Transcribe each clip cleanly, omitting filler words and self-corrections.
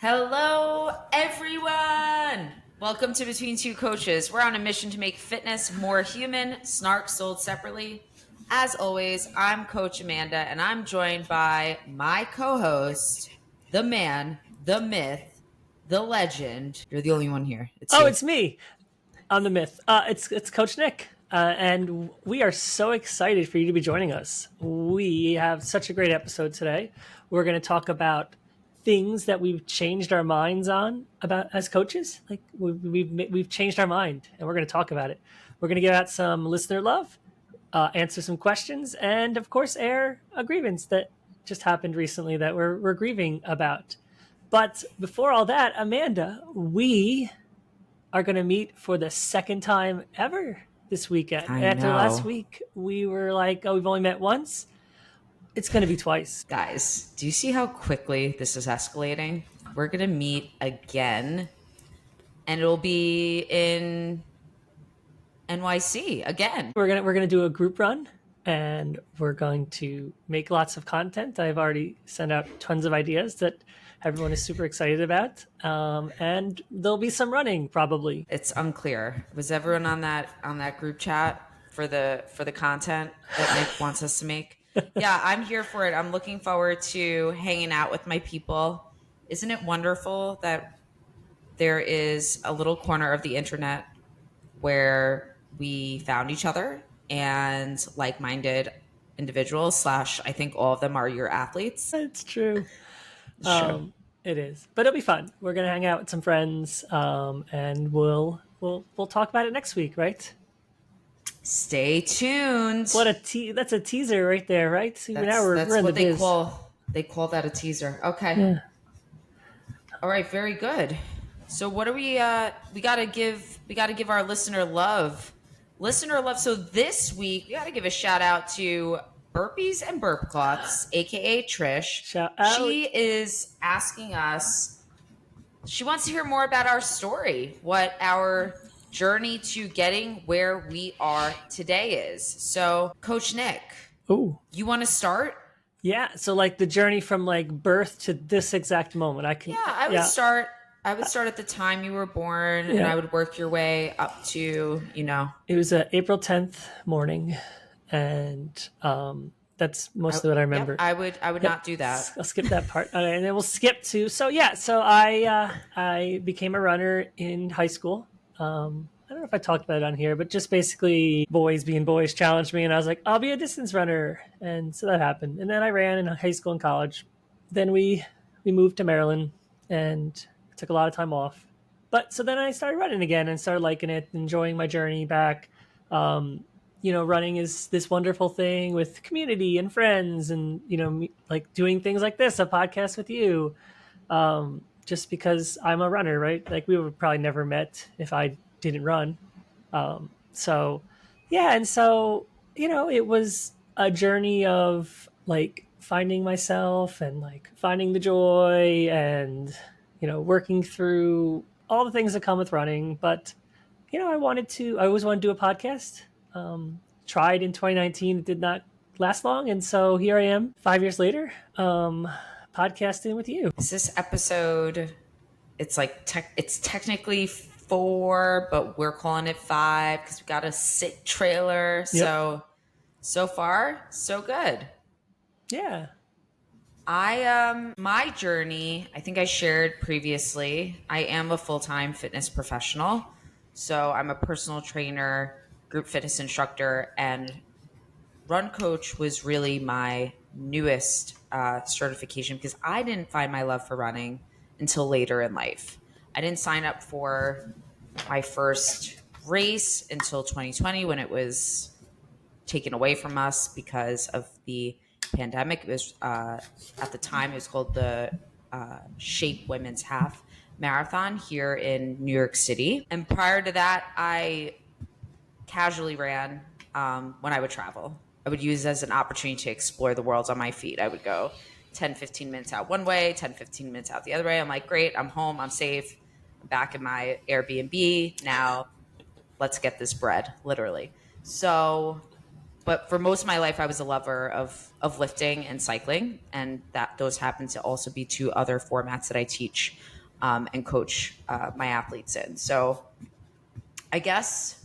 Hello, everyone. Welcome to Between Two Coaches. We're on a mission to make fitness more human, snark sold separately. As always, I'm Coach Amanda, and I'm joined by my co-host, the man, the myth, the legend. You're the only one here. It's you. It's me. I'm the myth. It's Coach Nick, and we are so excited for you to be joining us. We have such a great episode today. We're going to talk about things that we've changed our minds on about as coaches. Like we've changed our mind, and we're going to talk about it. We're going to give out some listener love, answer some questions, and of course, air a grievance that just happened recently that we're grieving about. But before all that, Amanda, we are going to meet for the second time ever this weekend. I After know. last week, we were like, oh, we've only met once. It's going to be twice. Guys, do you see how quickly this is escalating? We're going to meet again, and it'll be in NYC again. We're gonna do a group run, and we're going to make lots of content. I've already sent out tons of ideas that everyone is super excited about, and there'll be some running probably. It's unclear. Was everyone on that group chat for the content that Nick wants us to make? Yeah, I'm here for it. I'm looking forward to hanging out with my people. Isn't it wonderful that there is a little corner of the internet where we found each other and like-minded individuals slash I think all of them are your athletes. It's true. It's true. It is, but it'll be fun. We're gonna hang out with some friends, and we'll talk about it next week, right? Stay tuned. That's a teaser right there, right? See, now we're in what the they biz. call that a teaser. Okay. Yeah. All right, very good. So what do we gotta give our listener love. So this week we gotta give a shout out to Burpees and Burp Cloths, aka Trish. Shout out. She is asking us, she wants to hear more about our story, what our journey to getting where we are today is. So Coach Nick, Oh, you want to start? yeah. So like the journey from like birth to this exact moment. I would start at the time you were born, and I would work your way up to, It was April 10th morning, and that's mostly what I remember. I would not do that. I'll skip that part, and then we'll skip to. So I became a runner in high school. I don't know if I talked about it on here, but just basically boys being boys challenged me, and I was like, I'll be a distance runner, and so that happened. And then I ran in high school and college. Then we moved to Maryland, and took a lot of time off. But so then I started running again and started liking it, enjoying my journey back. Running is this wonderful thing with community and friends, and like doing things like this, a podcast with you. Just because I'm a runner, right? Like we would probably never met if I didn't run. And so it was a journey of like finding myself and like finding the joy and working through all the things that come with running. But I always wanted to do a podcast. Tried in 2019, it did not last long, and so here I am 5 years later, podcasting with you. Is this episode? It's like it's technically 4, but we're calling it 5 because we got a sit trailer. Yep. So far, so good. Yeah. My journey, I think I shared previously, I am a full-time fitness professional. So I'm a personal trainer, group fitness instructor, and run coach was really my newest certification because I didn't find my love for running until later in life. I didn't sign up for my first race until 2020 when it was taken away from us because of the pandemic. It was at the time it was called the Shape Women's Half Marathon here in New York City. And prior to that, I casually ran when I would travel. I would use it as an opportunity to explore the world on my feet. I would go 10, 15 minutes out one way, 10, 15 minutes out the other way. I'm like, great, I'm home, I'm safe, I'm back in my Airbnb. Now let's get this bread, literally. So But for most of my life, I was a lover of lifting and cycling, and that those happen to also be two other formats that I teach and coach my athletes in. So I guess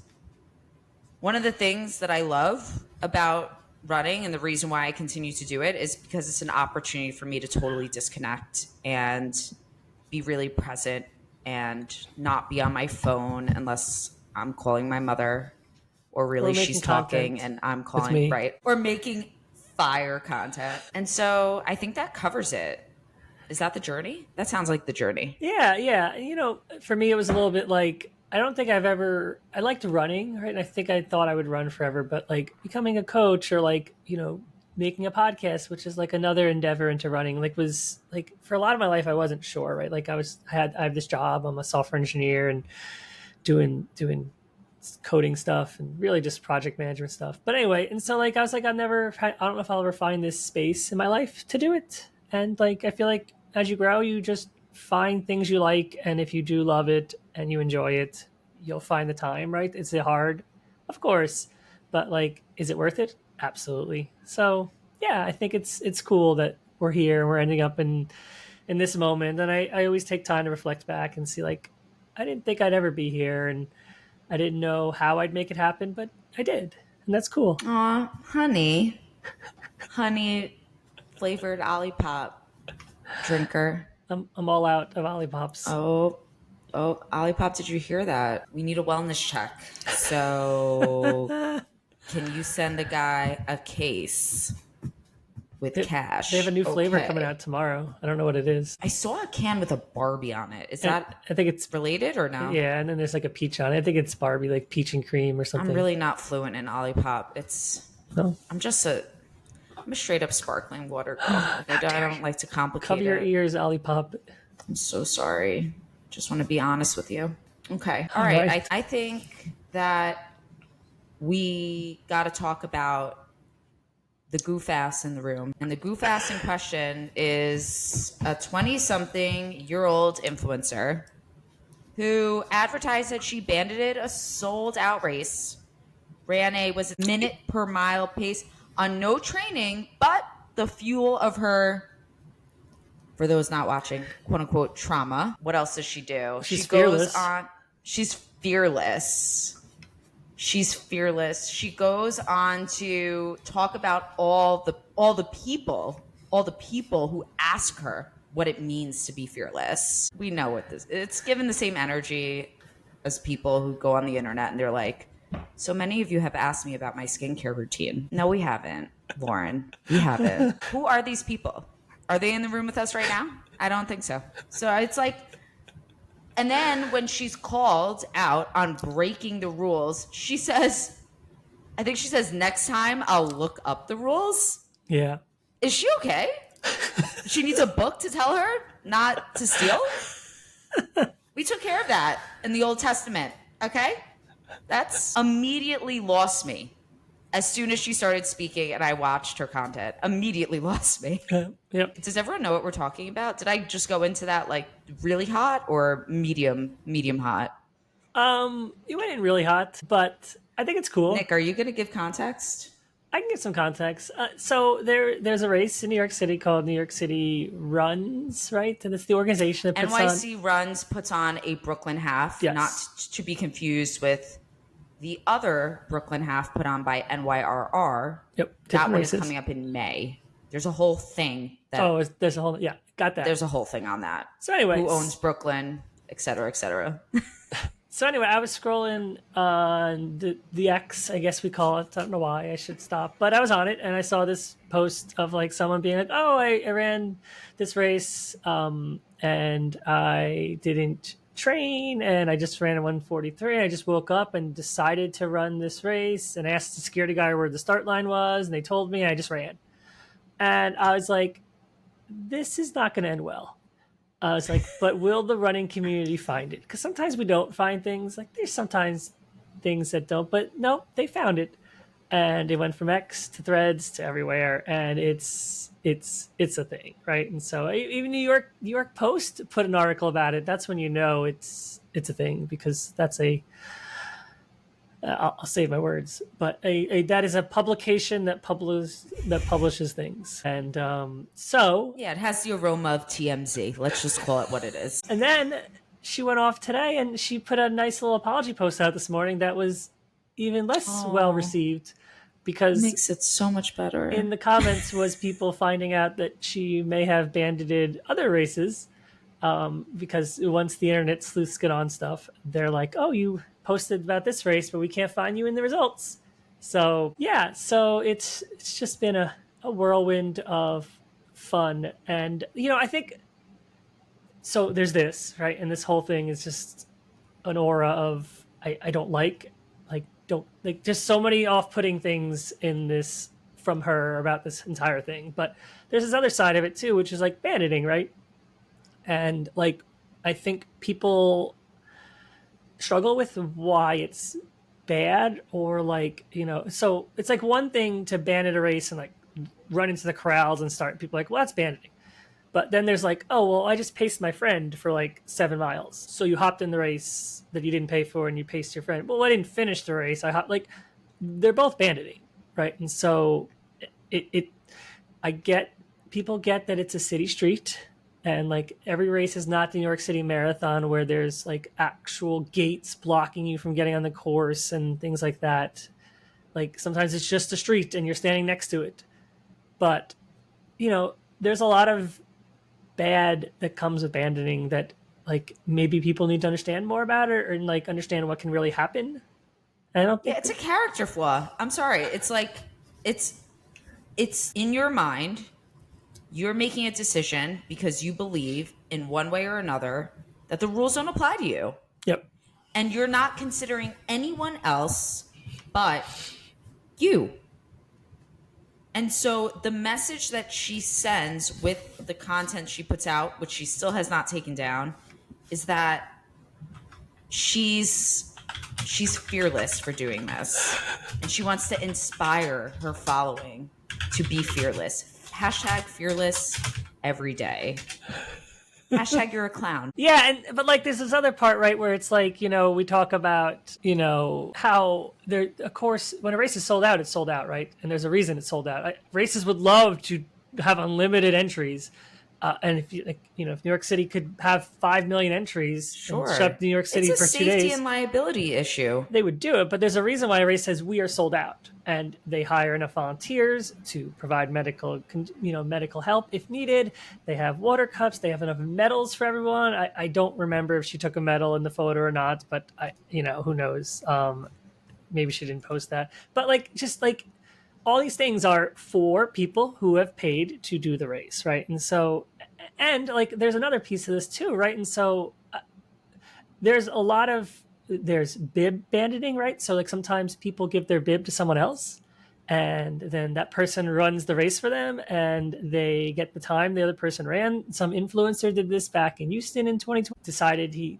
one of the things that I love about running and the reason why I continue to do it is because it's an opportunity for me to totally disconnect and be really present and not be on my phone unless I'm calling my mother or Or really she's making talking content and I'm with calling, me. right? Or making fire content. And so I think that covers it. Is that the journey? That sounds like the journey. Yeah, yeah. For me, it was a little bit like I don't think I liked running, right? And I think I thought I would run forever, but like becoming a coach or like, making a podcast, which is like another endeavor into running, like was like for a lot of my life, I wasn't sure, right? Like I have this job, I'm a software engineer and doing coding stuff and really just project management stuff. But anyway, and so like I was like, I don't know if I'll ever find this space in my life to do it. And like I feel like as you grow, you just find things you like, and if you do love it and you enjoy it, you'll find the time. Right? Is it hard? Of course, but like, is it worth it? Absolutely. So yeah, I think it's cool that we're here and we're ending up in this moment. And I always take time to reflect back and see like I didn't think I'd ever be here, and I didn't know how I'd make it happen, but I did. And that's cool. Aw, honey flavored Olipop drinker. I'm all out of Ollipops. Oh, Olipop, did you hear that? We need a wellness check. So can you send the guy a case with They have a cash? new flavor coming Okay. out tomorrow. I don't know what it is. I saw a can with a Barbie on it. Is And that I think it's, related or no? yeah, and then there's like a peach on it. I think it's Barbie, like peach and cream or I'm something. really not fluent in Olipop. No. I'm a straight up sparkling water girl. Like, I don't like to complicate Cover your it. ears, Olipop. I'm so sorry. Just want to be honest with you. Okay. All All right. right. I think that we got to talk about the goof ass in the room. And the goof ass in question is a 20-something-year-old influencer who advertised that she bandited a sold-out race, ran a minute per mile pace on no training, but the fuel of her, for those not watching, quote unquote trauma. What else does she do? She's She goes fearless. on. She's fearless. She's fearless. She goes on to talk about all the people who ask her what it means to be fearless. We know what this. It's given the same energy as people who go on the internet and they're like, so many of you have asked me about my skincare routine. No, we haven't, Lauren. We haven't. Who are these people? Are they in the room with us right now? I don't think so. So it's like, and then when she's called out on breaking the rules, she says, I think she says, next time I'll look up the rules. Yeah. Is she okay? She needs a book to tell her not to steal? We took care of that in the Old Testament, okay? That's immediately lost me. As soon as she started speaking and I watched her content, immediately lost me. Yep. Does everyone know what we're talking about? Did I just go into that like really hot or medium hot? You went in really hot, but I think it's cool. Nick, are you going to give context? I can get some context. So there's a race in New York City called New York City Runs, right? And it's the organization that puts NYC Runs puts on a Brooklyn half, Yes. not to be confused with the other Brooklyn half put on by NYRR. Yep. That Different one races. is coming up in May. There's a whole thing that There's a whole, yeah, got that. there's a whole thing on that. So anyway, Who owns Brooklyn, et cetera, et cetera. So anyway, I was scrolling on the X, I guess we call it. I don't know why I should stop, but I was on it and I saw this post of like someone being like, "Oh, I ran this race, and I didn't train, and I just ran a 1:43. I just woke up and decided to run this race, and asked the security guy where the start line was, and they told me, and I just ran." And I was like, "This is not going to end well." I was like, but will the running community find it? Because sometimes we don't find things. Like there's sometimes things that don't, but no, they found it, and it went from X to Threads to everywhere, and it's a thing, right? And so even New York Post put an article about it. That's when you know it's a thing, because that's I'll save my words, but that is a publication that publishes things, and so Yeah, it has the aroma of TMZ. Let's just call it what it is. and then she went off today and she put a nice little apology post out this morning that was even less well Oh, received because makes it so much better. in the comments was people finding out that she may have bandited other races, because once the internet sleuths get on stuff, they're like, oh, you posted about this race, but we can't find you in the results. So yeah, so it's just been a whirlwind of fun. And I think so there's this, right? And this whole thing is just an aura of I don't don't like just so many off-putting things in this from her about this entire thing. But there's this other side of it too, which is like banditing, right? And like I think people struggle with why it's bad, or so it's like one thing to bandit a race and like run into the crowds and start people like, well, that's banditing. But then there's like, oh, well, I just paced my friend for like 7 miles. So you hopped in the race that you didn't pay for and you paced your friend. Well, I didn't finish the race. I hopped, like, they're both banditing, right? And so I get, people get that it's a city street, and like every race is not the New York City Marathon where there's like actual gates blocking you from getting on the course and things like that. Like sometimes it's just a street and you're standing next to it. But, there's a lot of bad that comes with banditing that like maybe people need to understand more about it, or like understand what can really happen. I don't think It's a character flaw. I'm sorry. It's like it's in your mind. You're making a decision because you believe in one way or another that the rules don't apply to you. Yep. And you're not considering anyone else but you. And so the message that she sends with the content she puts out, which she still has not taken down, is that she's fearless for doing this. And she wants to inspire her following to be fearless. Hashtag fearless every day. Hashtag you're a clown. Yeah, but like there's this other part, right, where it's like, we talk about, how there, of course, when a race is sold out, it's sold out, right? And there's a reason it's sold out. Races would love to have unlimited entries. And if if New York City could have 5 million entries, Sure, and shut New York City for 2 days, it's a safety and liability issue. They would do it. But there's a reason why a race says we are sold out, and they hire enough volunteers to provide medical help if needed. They have water cups. They have enough medals for everyone. I don't remember if she took a medal in the photo or not, but who knows? Maybe she didn't post that. But just all these things are for people who have paid to do the race, right? And so, and there's another piece of this too, right? And so there's bib banditing, right? So sometimes people give their bib to someone else, and then that person runs the race for them and they get the time the other person ran. Some influencer did this back in Houston in 2020, decided he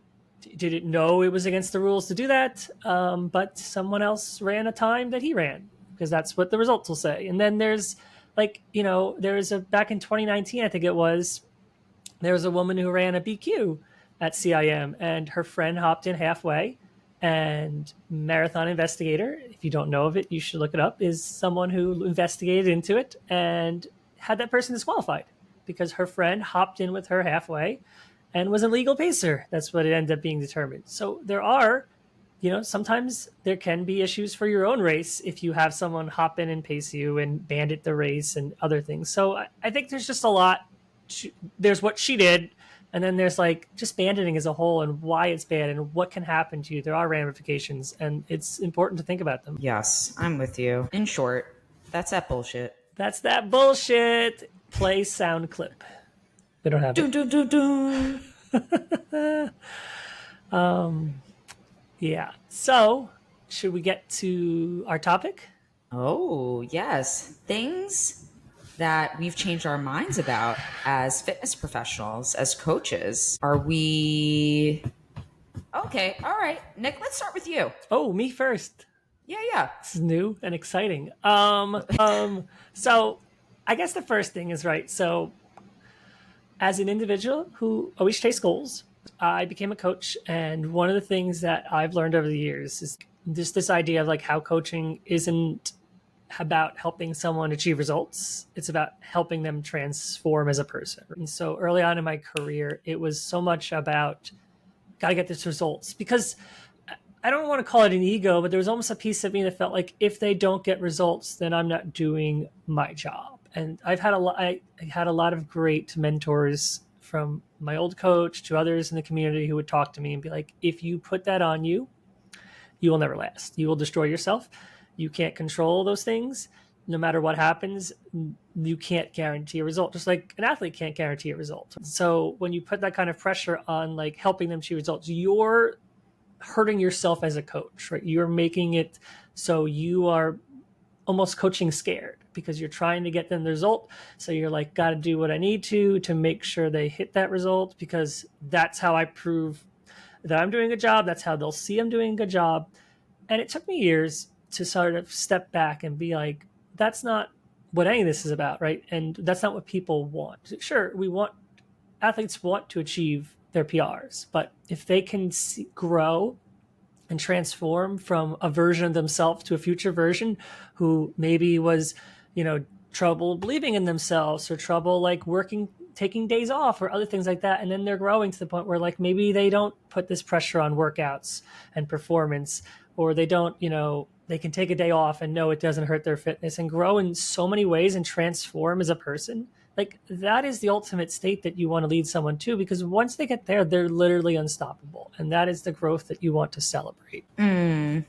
didn't know it was against the rules to do that, but someone else ran a time that he ran, because that's what the results will say. And then there's there's back in 2019, I think it was, there was a woman who ran a BQ at CIM, and her friend hopped in halfway, and Marathon Investigator, if you don't know of it, you should look it up, is someone who investigated into it and had that person disqualified because her friend hopped in with her halfway and was a legal pacer. That's what it ended up being determined. So there are, sometimes there can be issues for your own race if you have someone hop in and pace you and bandit the race and other things. So I think there's just a lot. There's what she did, and then there's just banditing as a whole and why it's bad and what can happen to you. There are ramifications, and it's important to think about them. Yes, I'm with you. In short, that's that bullshit. That's that bullshit. Play sound clip. We don't have dun, dun, dun, dun. Yeah. So, should we get to our topic? Oh, yes. Things that we've changed our minds about as fitness professionals, as coaches. Are we... Okay, all right. Nick, let's start with you. Oh, me first. Yeah. This is new and exciting. So I guess the first thing is, right, so as an individual who always chased goals, I became a coach, and one of the things that I've learned over the years is this idea of like how coaching isn't about helping someone achieve results. It's about helping them transform as a person. And so early on in my career, it was so much about got to get this results, because I don't want to call it an ego, but there was almost a piece of me that felt like if they don't get results, then I'm not doing my job. And I had a lot of great mentors, from my old coach to others in the community, who would talk to me and be like, if you put that on you, you will never last. You will destroy yourself. You can't control those things. No matter what happens, you can't guarantee a result, just like an athlete can't guarantee a result. So when you put that kind of pressure on like helping them achieve results, you're hurting yourself as a coach, right? You're making it so you are almost coaching scared, because you're trying to get them the result. So you're like, got to do what I need to make sure they hit that result, because that's how I prove that I'm doing a good job. That's how they'll see I'm doing a good job. And it took me years to sort of step back and be like, that's not what any of this is about, right? And that's not what people want. Sure, athletes want to achieve their PRs, but if they can grow and transform from a version of themselves to a future version who maybe was, trouble believing in themselves, or trouble like taking days off or other things like that, and then they're growing to the point where like maybe they don't put this pressure on workouts and performance, or they don't, they can take a day off and know it doesn't hurt their fitness, and grow in so many ways and transform as a person. Like, that is the ultimate state that you want to lead someone to, because once they get there, they're literally unstoppable. And that is the growth that you want to celebrate. The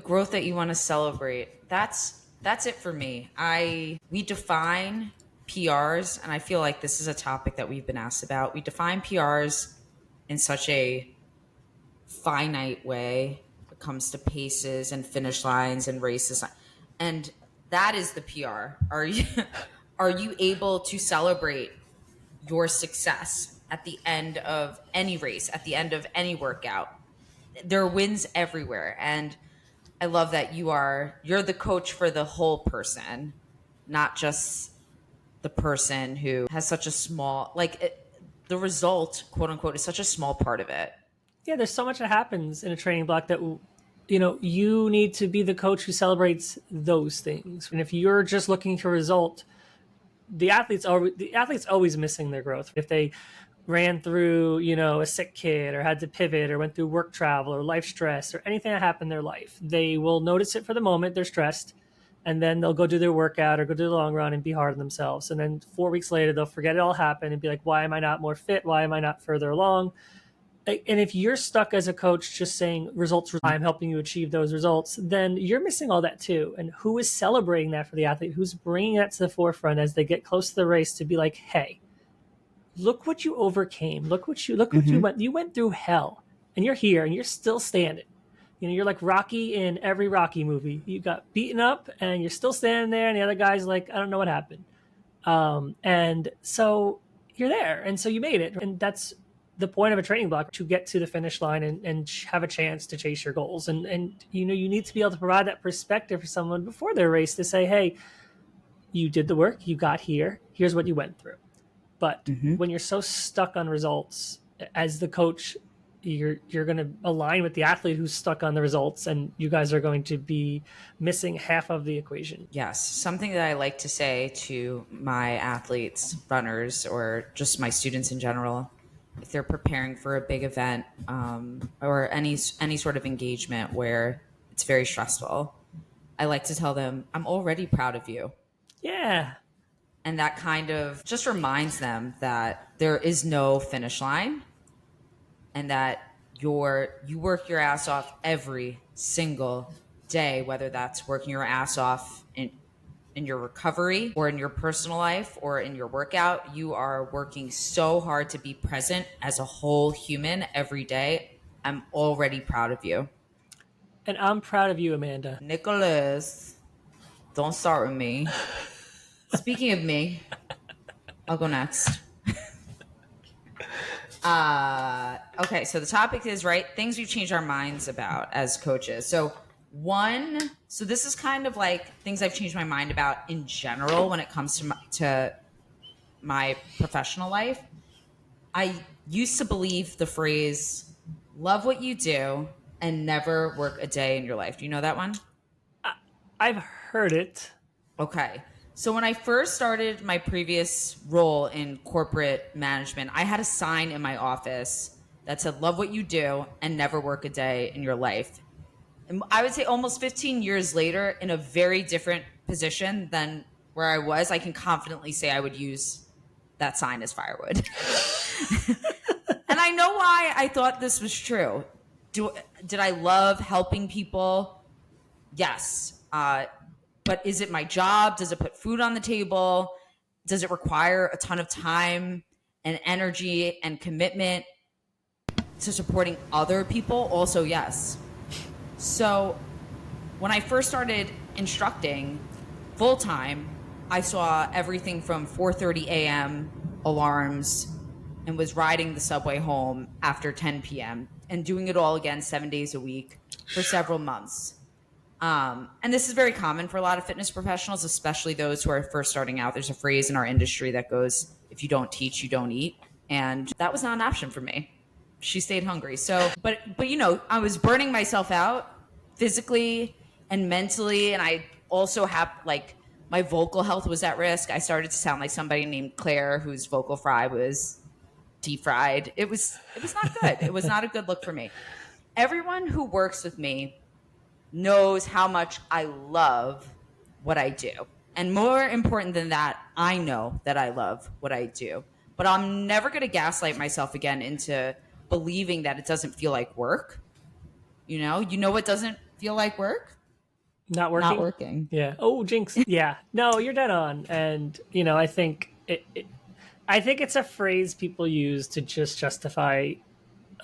growth that you want to celebrate. That's it for me. We define PRs, and I feel like this is a topic that we've been asked about. We define PRs in such a finite way when it comes to paces and finish lines and races. And that is the PR. Are you able to celebrate your success at the end of any race, at the end of any workout? There are wins everywhere. And I love that you're the coach for the whole person, not just the person who has such a small, the result, quote unquote, is such a small part of it. Yeah, there's so much that happens in a training block that, you need to be the coach who celebrates those things. And if you're just looking for a result, the athlete's always missing their growth. If they ran through, a sick kid, or had to pivot, or went through work travel or life stress or anything that happened in their life, they will notice it for the moment. They're stressed, and then they'll go do their workout or go do the long run and be hard on themselves. And then 4 weeks later, they'll forget it all happened and be like, why am I not more fit? Why am I not further along? And if you're stuck as a coach just saying results, I'm helping you achieve those results, then you're missing all that too. And who is celebrating that for the athlete? Who's bringing that to the forefront as they get close to the race, to be like, hey, look what you overcame. Look what you went through hell, and you're here and you're still standing. You're like Rocky in every Rocky movie. You got beaten up and you're still standing there, and the other guy's like, I don't know what happened. And so you're there, and so you made it. And that's the point of a training block, to get to the finish line and have a chance to chase your goals. And you need to be able to provide that perspective for someone before their race, to say, hey, you did the work, you got here, here's what you went through. But when you're so stuck on results as the coach, you're going to align with the athlete who's stuck on the results, and you guys are going to be missing half of the equation. Yes. Something that I like to say to my athletes, runners, or just my students in general, if they're preparing for a big event, or any sort of engagement where it's very stressful, I like to tell them, I'm already proud of you. Yeah. And that kind of just reminds them that there is no finish line, and that you work your ass off every single day, whether that's working your ass off in your recovery, or in your personal life, or in your workout. You are working so hard to be present as a whole human every day. I'm already proud of you. And I'm proud of you, Amanda. Nicholas, don't start with me. Speaking of me, I'll go next. Okay, so the topic is, things we've changed our minds about as coaches. So this is kind of like things I've changed my mind about in general when it comes to my professional life. I used to believe the phrase, love what you do, and never work a day in your life. Do you know that one? I've heard it. Okay. So when I first started my previous role in corporate management, I had a sign in my office that said, love what you do and never work a day in your life. And I would say almost 15 years later, in a very different position than where I was, I can confidently say I would use that sign as firewood. And I know why I thought this was true. Did I love helping people? Yes. But is it my job? Does it put food on the table? Does it require a ton of time and energy and commitment to supporting other people? Also, yes. So when I first started instructing full time, I saw everything from 4:30 a.m. alarms and was riding the subway home after 10 p.m. and doing it all again 7 days a week for several months. And this is very common for a lot of fitness professionals, especially those who are first starting out. There's a phrase in our industry that goes, if you don't teach, you don't eat. And that was not an option for me. She stayed hungry. So, but you know, I was burning myself out physically and mentally. And I also have like my vocal health was at risk. I started to sound like somebody named Claire, whose vocal fry was deep fried. It was not good. It was not a good look for me. Everyone who works with me knows how much I love what I do. And more important than that, I know that I love what I do. But I'm never going to gaslight myself again into believing that it doesn't feel like work. You know what doesn't feel like work? Not Not working. working. Yeah. Oh, jinx. Yeah. No, you're dead on. And I think I think it's a phrase people use to just justify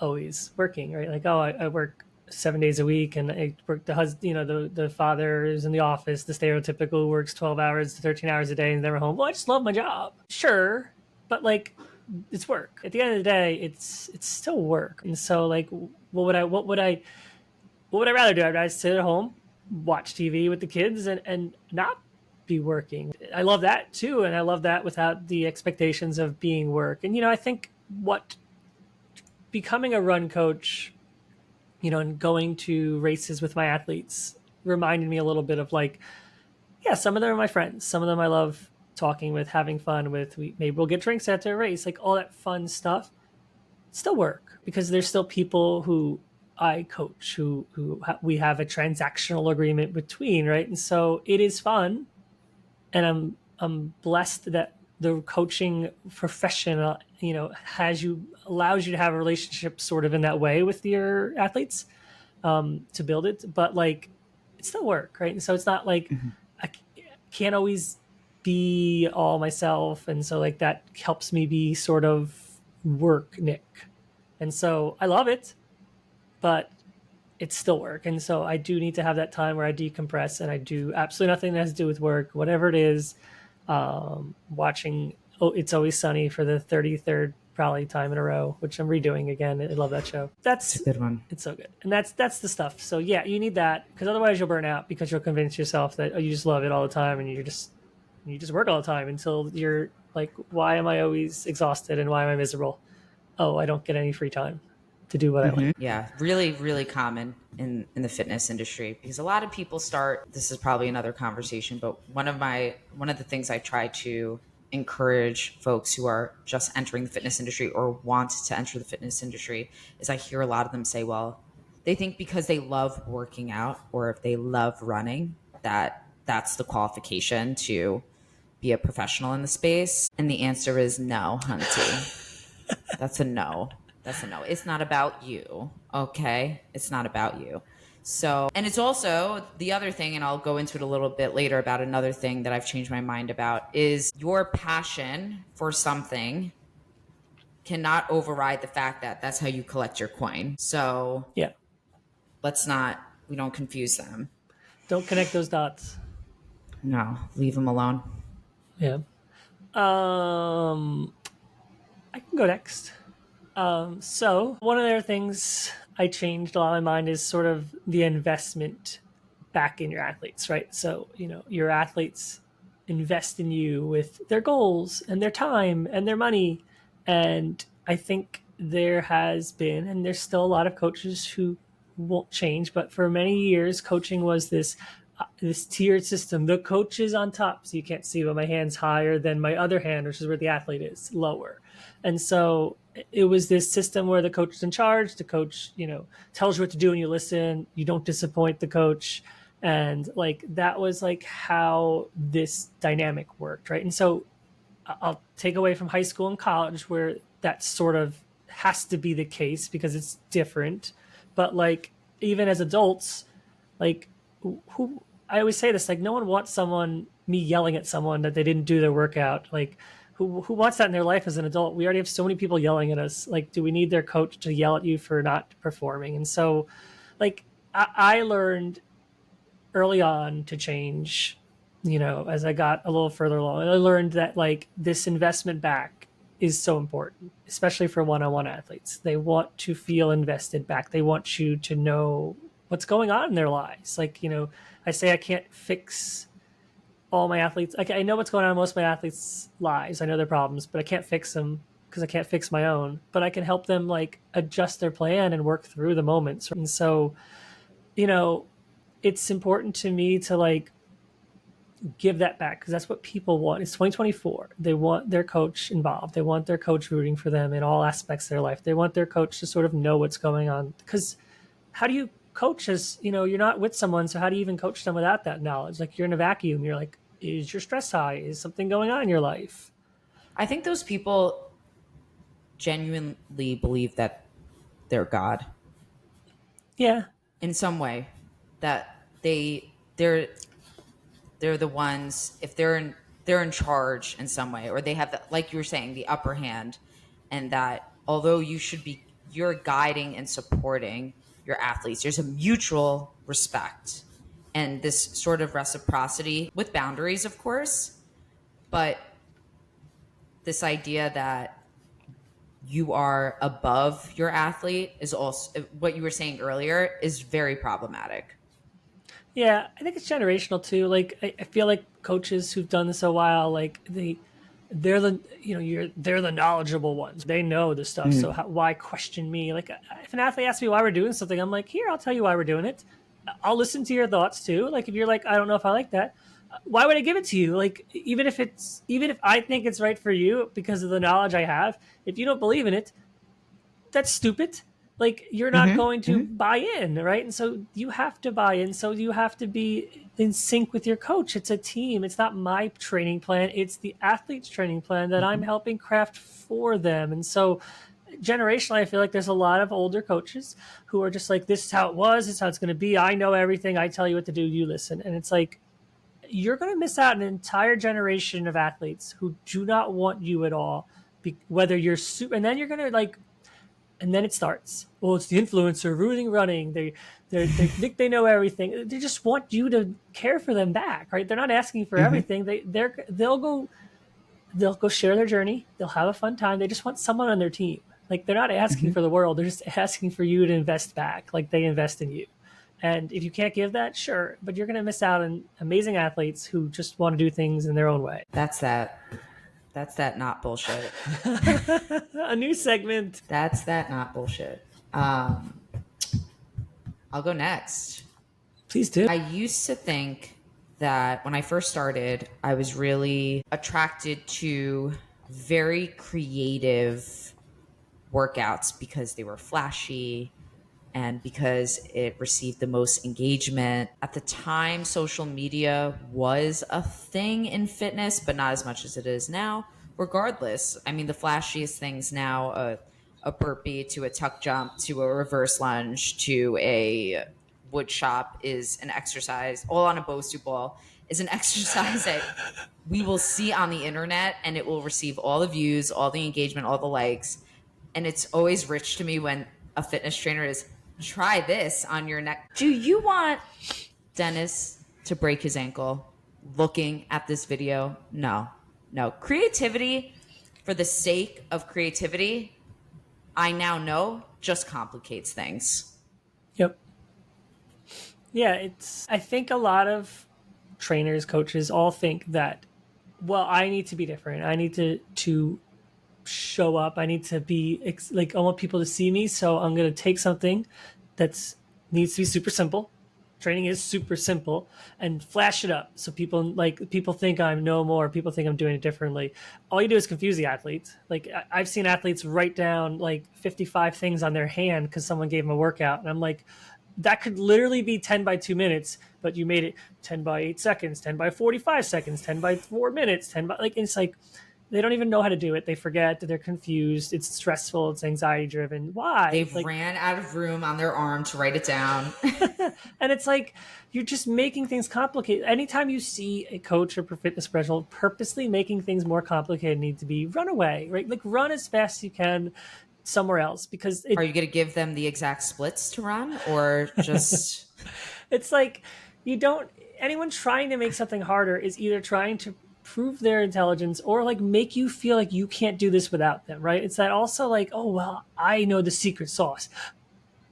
always working, right? Like, oh, I work 7 days a week, and I work the husband, the father is in the office, the stereotypical works 12 hours to 13 hours a day and never home. Well, I just love my job. Sure. But like, it's work. At the end of the day, it's still work. And so like, what would I rather do? I'd rather sit at home, watch TV with the kids, and not be working. I love that too, and I love that without the expectations of being work. And I think what becoming a run coach, and going to races with my athletes reminded me a little bit of like, yeah, some of them are my friends, some of them I love talking with, having fun with. Maybe we'll get drinks after a race, like all that fun stuff. Still work because there's still people who I coach we have a transactional agreement between, right? And so it is fun, and I'm blessed that the coaching profession, allows you to have a relationship sort of in that way with your athletes, to build it. But like, it's still work, right? And so it's not like I can't always be all myself, and so like that helps me be sort of work Nick. And so I love it, but it's still work. And so I do need to have that time where I decompress and I do absolutely nothing that has to do with work, whatever it is. Watching It's Always Sunny for the 33rd probably time in a row, which I'm redoing again. I love that show. It's a good one. It's so good. And that's the stuff. So yeah, you need that, because otherwise you'll burn out, because you'll convince yourself that you just love it all the time, and you just work all the time until you're like, why am I always exhausted and why am I miserable? Oh, I don't get any free time to do what I like. Yeah, really, really common in the fitness industry, because a lot of people start. This is probably another conversation, but one of the things I try to encourage folks who are just entering the fitness industry or want to enter the fitness industry is I hear a lot of them say, well, they think because they love working out or if they love running, that's the qualification to be a professional in the space. And the answer is no, hunty. That's a no. That's a no. It's not about you. Okay. It's not about you. So, and it's also the other thing, and I'll go into it a little bit later about another thing that I've changed my mind about, is your passion for something cannot override the fact that that's how you collect your coin. So Yeah. we don't confuse them. Don't connect those dots. No, leave them alone. Yeah. I can go next. So one of the things I changed a lot in my mind is sort of the investment back in your athletes, right? So, your athletes invest in you with their goals and their time and their money. And I think there has been, and there's still a lot of coaches who won't change, but for many years, coaching was this tiered system. The coach is on top, so you can't see, but my hand's higher than my other hand, which is where the athlete is, lower. And so it was this system where the coach is in charge. The coach, tells you what to do and you listen. You don't disappoint the coach. And like that was like how this dynamic worked, right? And so I'll take away from high school and college where that sort of has to be the case because it's different. But like even as adults, like who I always say this, like no one wants me yelling at someone that they didn't do their workout. Like who wants that in their life as an adult? We already have so many people yelling at us. Like, do we need their coach to yell at you for not performing? And so like I learned early on to change, as I got a little further along. I learned that like this investment back is so important, especially for one-on-one athletes. They want to feel invested back. They want you to know what's going on in their lives. Like, I say I can't fix all my athletes. Like, I know what's going on in most of my athletes' lives. I know their problems, but I can't fix them because I can't fix my own. But I can help them like adjust their plan and work through the moments. And so, it's important to me to like give that back because that's what people want. It's 2024. They want their coach involved. They want their coach rooting for them in all aspects of their life. They want their coach to sort of know what's going on. Because how do you coach as, you're not with someone, so how do you even coach them without that knowledge? Like you're in a vacuum. You're like, is your stress high? Is something going on in your life? I think those people genuinely believe that they're God Yeah. in some way, that they're the ones, if they're in charge in some way, or they have the, like you were saying, the upper hand, and that although you're guiding and supporting your athletes, there's a mutual respect and this sort of reciprocity with boundaries, of course, but this idea that you are above your athlete is also what you were saying earlier is very problematic. Yeah, I think it's generational too. Like I feel like coaches who've done this a while, like they're the they're the knowledgeable ones. They know the stuff. So why question me? Like if an athlete asks me why we're doing something, I'm like, here, I'll tell you why we're doing it. I'll listen to your thoughts too. Like if you're like, I don't know if I like that, why would I give it to you? Like even if I think it's right for you because of the knowledge I have, if you don't believe in it, that's stupid. Like you're not going to buy in, right? And so you have to buy in. So you have to be in sync with your coach. It's a team. It's not my training plan. It's the athlete's training plan that I'm helping craft for them. And so generationally, I feel like there's a lot of older coaches who are just like, this is how it was. This is how it's going to be. I know everything. I tell you what to do. You listen. And it's like, you're going to miss out an entire generation of athletes who do not want you at all. Whether you're super, and then you're going to like, and then it starts. Well, it's the influencer ruining running. They think they know everything. They just want you to care for them back, right? They're not asking for everything. They'll go share their journey. They'll have a fun time. They just want someone on their team. Like they're not asking for the world. They're just asking for you to invest back, like they invest in you. And if you can't give that, sure, but you're going to miss out on amazing athletes who just want to do things in their own way. That's that not bullshit. A new segment. That's that not bullshit. I'll go next. Please do. I used to think that when I first started, I was really attracted to very creative workouts because they were flashy and because it received the most engagement. At the time, social media was a thing in fitness, but not as much as it is now. Regardless, I mean, the flashiest things now, a burpee to a tuck jump to a reverse lunge to a wood chop is an exercise, all on a Bosu ball, is an exercise that we will see on the internet and it will receive all the views, all the engagement, all the likes. And it's always rich to me when a fitness trainer is, try this on your neck. Do you want Dennis to break his ankle looking at this video? No. Creativity for the sake of creativity, I now know, just complicates things. Yep. Yeah, I think a lot of trainers, coaches all think that, well, I need to be different. I need to show up. I need to be like, I want people to see me. So I'm going to take something that's needs to be super simple. Training is super simple, and flash it up so people think I'm no more. People think I'm doing it differently. All you do is confuse the athletes. Like I've seen athletes write down like 55 things on their hand because someone gave them a workout, and I'm like, that could literally be 10 by 2 minutes, but you made it 10 by 8 seconds, 10 by 45 seconds, 10 by 4 minutes, 10 by like, it's like, they don't even know how to do it. They forget, they're confused. It's stressful. It's anxiety driven. Why? They've Like, ran out of room on their arm to write it down. and it's like, you're just making things complicated. Anytime you see a coach or fitness professional purposely making things more complicated, need to be run away, right? Like run as fast as you can somewhere else because Are you going to give them the exact splits to run or just it's like you don't anyone trying to make something harder is either trying to prove their intelligence or like make you feel like you can't do this without them, right? It's that also like, oh well, I know the secret sauce.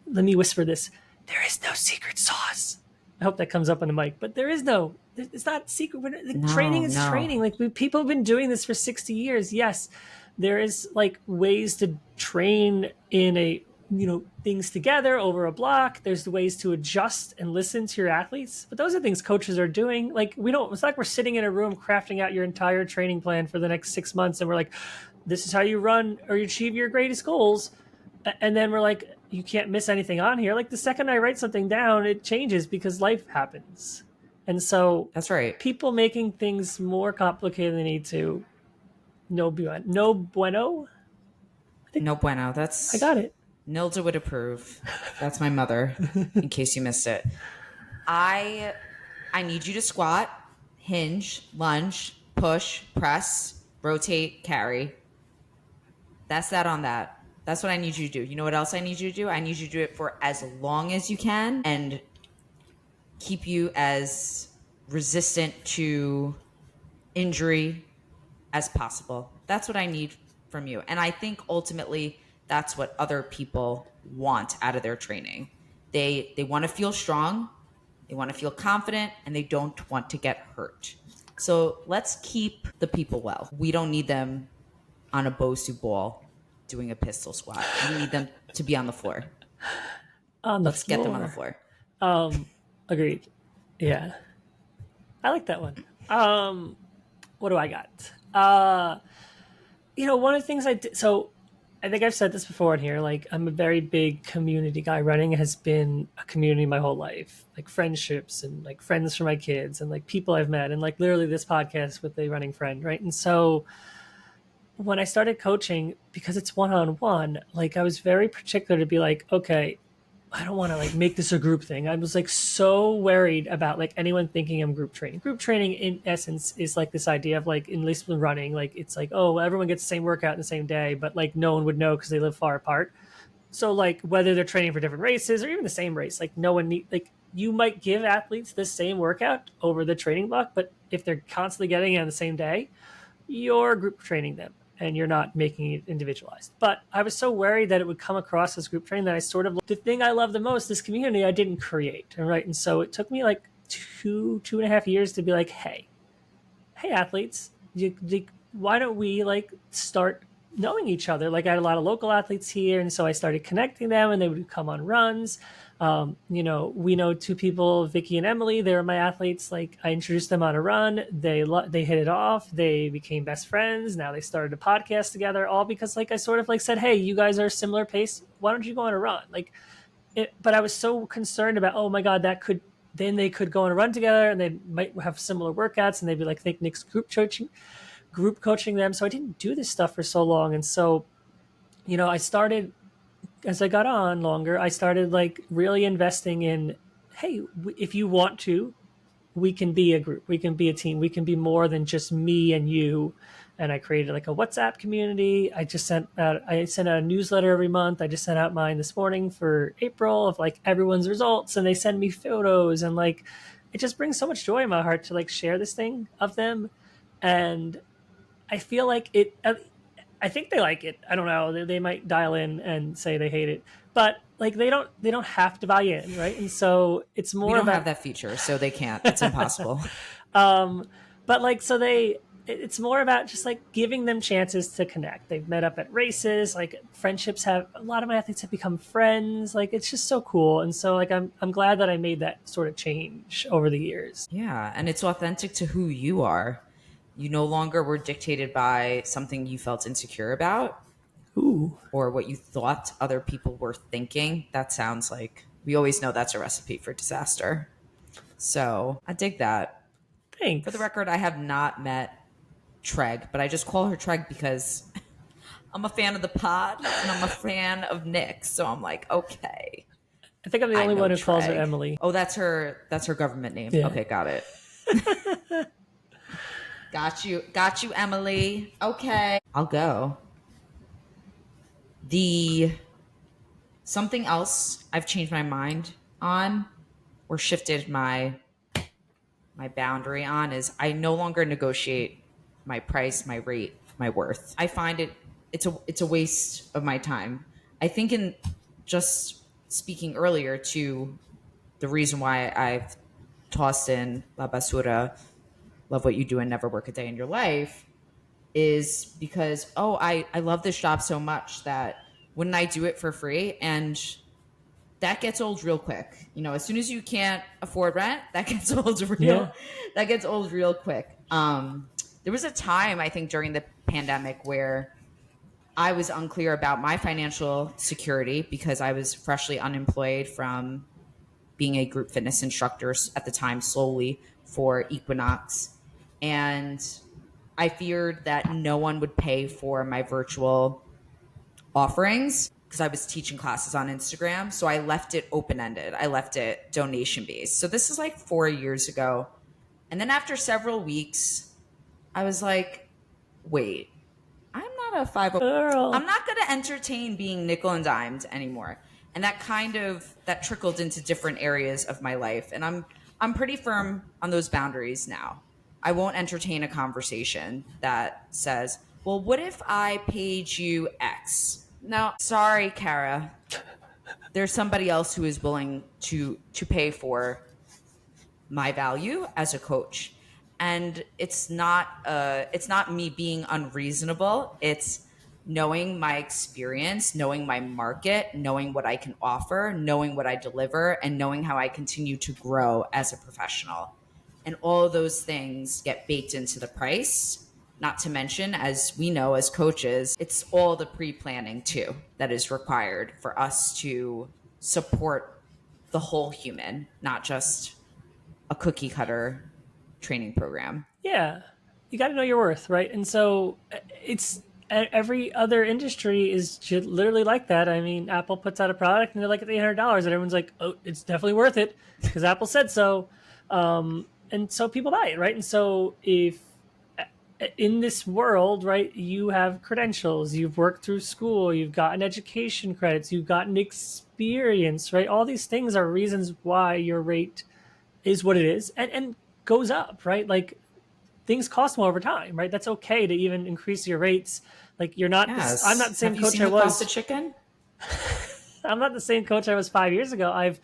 Let me whisper this. There is no secret sauce. I hope that comes up on the mic, but there is no. It's not secret. Training is no. training. Like people have been doing this for 60 years. Yes, there is like ways to train in a things together over a block. There's the ways to adjust and listen to your athletes, but those are things coaches are doing. Like we don't. It's like we're sitting in a room crafting out your entire training plan for the next 6 months, and we're like, this is how you run or you achieve your greatest goals. And then we're like, you can't miss anything on here. Like the second I write something down, it changes because life happens. And so That's right. people making things more complicated than they need to, no bueno. No bueno? No bueno. I got it. Nilda would approve. That's my mother, in case you missed it. I need you to squat, hinge, lunge, push, press, rotate, carry. That's that on that. That's what I need you to do. You know what else I need you to do? I need you to do it for as long as you can and keep you as resistant to injury as possible. That's what I need from you. And I think ultimately that's what other people want out of their training. They want to feel strong, they want to feel confident, and they don't want to get hurt. So let's keep the people well. We don't need them on a Bosu ball doing a pistol squat. We need them to be on the floor. Let's get them on the floor. Agreed. Yeah. I like that one. What do I got? One of the things I did, so I think I've said this before in here, like I'm a very big community guy. Running has been a community my whole life, like friendships and like friends for my kids and like people I've met and like literally this podcast with a running friend, right? And so when I started coaching, because it's one-on-one, like I was very particular to be like, okay, I don't want to like make this a group thing. I was like so worried about like anyone thinking I'm group training. Group training in essence is like this idea of like, at least when running, like it's like, oh, everyone gets the same workout in the same day, but like no one would know because they live far apart. So like whether they're training for different races or even the same race, like no one like you might give athletes the same workout over the training block, but if they're constantly getting it on the same day, you're group training them and you're not making it individualized. But I was so worried that it would come across as group training that I sort of, the thing I love the most, this community I didn't create. Right. And so it took me like two and a half years to be like, hey athletes, why don't we like start knowing each other? Like I had a lot of local athletes here. And so I started connecting them and they would come on runs. We know two people, Vicky and Emily. They were my athletes. Like I introduced them on a run. They hit it off. They became best friends. Now they started a podcast together, all because like I sort of like said, hey, you guys are a similar pace. Why don't you go on a run? But I was so concerned about, oh my God, then they could go on a run together and they might have similar workouts and they'd be like, think Nick's group coaching them. So I didn't do this stuff for so long. And so, I started, as I got on longer, I started like really investing in, hey, if you want to, we can be a group, we can be a team, we can be more than just me and you. And I created like a WhatsApp community. I sent out a newsletter every month. I just sent out mine this morning for April of like everyone's results, and they send me photos, and like it just brings so much joy in my heart to like share this thing of them. And I feel like I think they like it. I don't know. They might dial in and say they hate it, but like they don't have to buy in, right? And so it's more. We don't have that feature, so they can't. It's impossible. But like so they it's more about just like giving them chances to connect. They've met up at races, like friendships have a lot of my athletes have become friends. Like it's just so cool. And so like I'm glad that I made that sort of change over the years. Yeah, and it's authentic to who you are. You no longer were dictated by something you felt insecure about Ooh, or what you thought other people were thinking. That sounds like we always know that's a recipe for disaster. So I dig that. For the thanks. record, I have not met Treg, but I just call her Treg because I'm a fan of the pod and I'm a fan of Nick. So I'm like, okay, I think I'm the I only know one who calls her Treg. Emily. Oh, that's her. That's her government name. Yeah. Okay, got it. Got you, Emily. Okay, I'll go. The something else I've changed my mind on or shifted my boundary on is I no longer negotiate my price, my rate, my worth. I find it's a waste of my time. I think in just speaking earlier to the reason why I've tossed in La Basura, love what you do and never work a day in your life is because I love this job so much that wouldn't I do it for free? And that gets old real quick. You know, as soon as you can't afford rent, that gets old real. Yeah. That gets old real quick. There was a time I think during the pandemic where I was unclear about my financial security because I was freshly unemployed from being a group fitness instructor at the time solely for Equinox, and I feared that no one would pay for my virtual offerings because I was teaching classes on Instagram. So I left it open ended. I left it donation based. So this is like 4 years ago. And then after several weeks, I was like, wait, I'm not a 50. I'm Girl. not going to entertain being nickel and dimed anymore. And that trickled into different areas of my life. And I'm pretty firm on those boundaries now. I won't entertain a conversation that says, well, what if I paid you X? No, sorry, Kara. There's somebody else who is willing to pay for my value as a coach. And it's not me being unreasonable. It's knowing my experience, knowing my market, knowing what I can offer, knowing what I deliver, and knowing how I continue to grow as a professional. And all of those things get baked into the price. Not to mention, as we know as coaches, it's all the pre-planning too that is required for us to support the whole human, not just a cookie cutter training program. Yeah. You got to know your worth, right? And so it's every other industry is literally like that. I mean, Apple puts out a product and they're like at $800 and everyone's like, "Oh, it's definitely worth it because Apple said so." And so people buy it, right? And so if in this world, right, you have credentials, you've worked through school, you've gotten education credits, you've gotten experience, right? All these things are reasons why your rate is what it is and goes up, right? Like things cost more over time, right? That's okay to even increase your rates. Like you're not this. I'm not the Yes. same Have you coach seen I the cost of was. chicken? I'm not the same coach I was 5 years ago. I've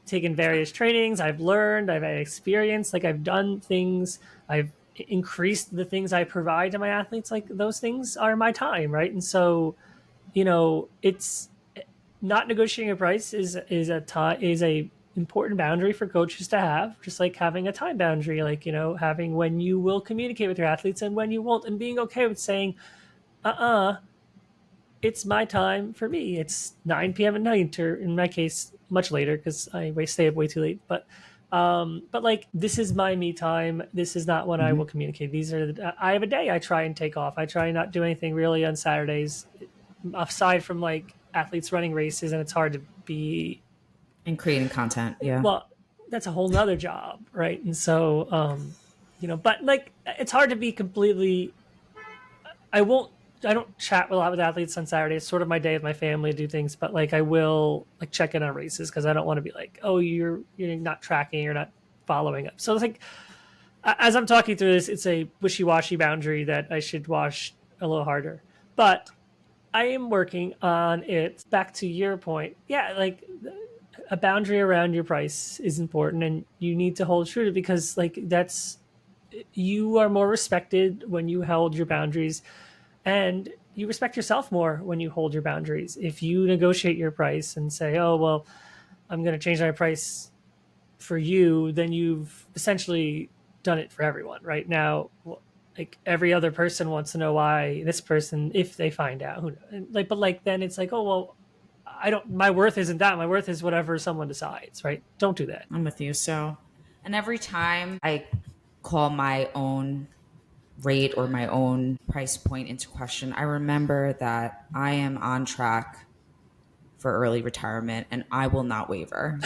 taken various trainings. I've learned. I've had experience. Like I've done things. I've increased the things I provide to my athletes. Like those things are my time, right? And so, it's not negotiating a price is a important boundary for coaches to have, just like having a time boundary, like having when you will communicate with your athletes and when you won't, and being okay with saying, it's my time for me. It's 9 p.m. at night, or in my case, much later because I stay up way too late. But like this is my me time. This is not when I will communicate. I have a day I try and take off. I try not do anything really on Saturdays aside from like athletes running races, and it's hard to be And creating content. Yeah. well. That's a whole nother job, right? And so, but like it's hard to be completely. I won't. I don't chat a lot with athletes on Saturday. It's sort of my day with my family to do things, but like I will like check in on races because I don't want to be like, oh, you're not tracking, you're not following up. So it's like as I'm talking through this, it's a wishy-washy boundary that I should wash a little harder. But I am working on it. Back to your point, yeah, like a boundary around your price is important, and you need to hold true to it because like that's you are more respected when you hold your boundaries, and you respect yourself more when you hold your boundaries. If you negotiate your price and say, oh, well, I'm going to change my price for you, then you've essentially done it for everyone. Right now, like every other person wants to know why this person, if they find out, who like, but like then it's like, oh well, I don't. My worth isn't that. My worth is whatever someone decides. Right? Don't do that. I'm with you. So, and every time I call my own rate or my own price point into question, I remember that I am on track for early retirement and I will not waver.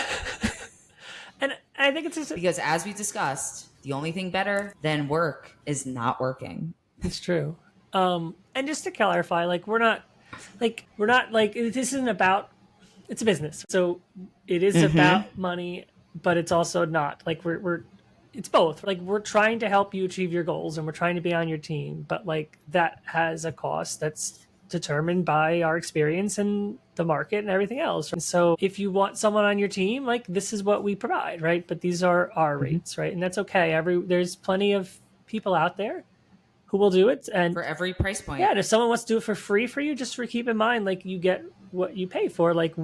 And I think it's just Because as we discussed, the only thing better than work is not working. it's true. And just to clarify, like we're not like this isn't about. It's a business, so it is about money, but it's also not like we're it's both. Like we're trying to help you achieve your goals and we're trying to be on your team, but like that has a cost that's determined by our experience and the market and everything else. And so if you want someone on your team, like this is what we provide, right? But these are our rates, right? And that's okay. There's plenty of people out there who will do it. And For every price point. yeah, and if someone wants to do it for free for you, just for keep in mind, like you get what you pay for. Like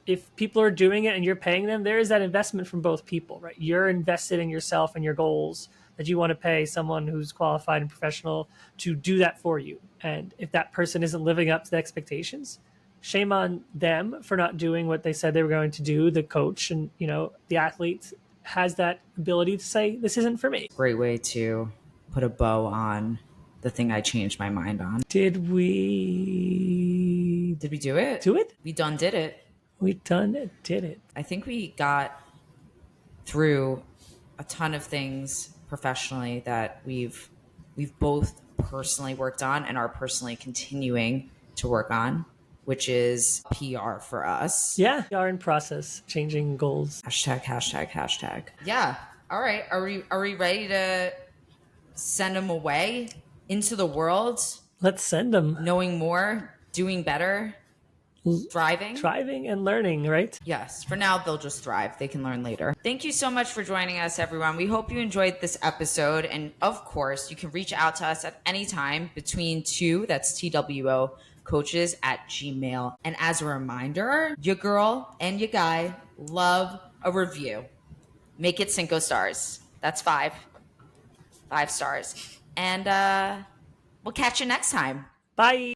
if people are doing it and you're paying them, there is that investment from both people, right? You're invested in yourself and your goals that you want to pay someone who's qualified and professional to do that for you. And if that person isn't living up to the expectations, shame on them for not doing what they said they were going to do. The coach and, the athlete has that ability to say, this isn't for me. Great way to put a bow on the thing I changed my mind on. Did we Did we do it? do it? We done did it. We done it, did it. I think we got through a ton of things professionally that we've both personally worked on and are personally continuing to work on, which is PR for us. Yeah, we are in process changing goals. Hashtag. Yeah. All right. Are we ready to send them away into the world? Let's send them. Knowing more, doing better, thriving and learning, right? Yes. For now, they'll just thrive. They can learn later. Thank you so much for joining us, everyone. We hope you enjoyed this episode. And of course, you can reach out to us at any time between that's TWO coaches at Gmail. And as a reminder, your girl and your guy love a review. Make it 5 stars. That's 5 stars. And we'll catch you next time. Bye.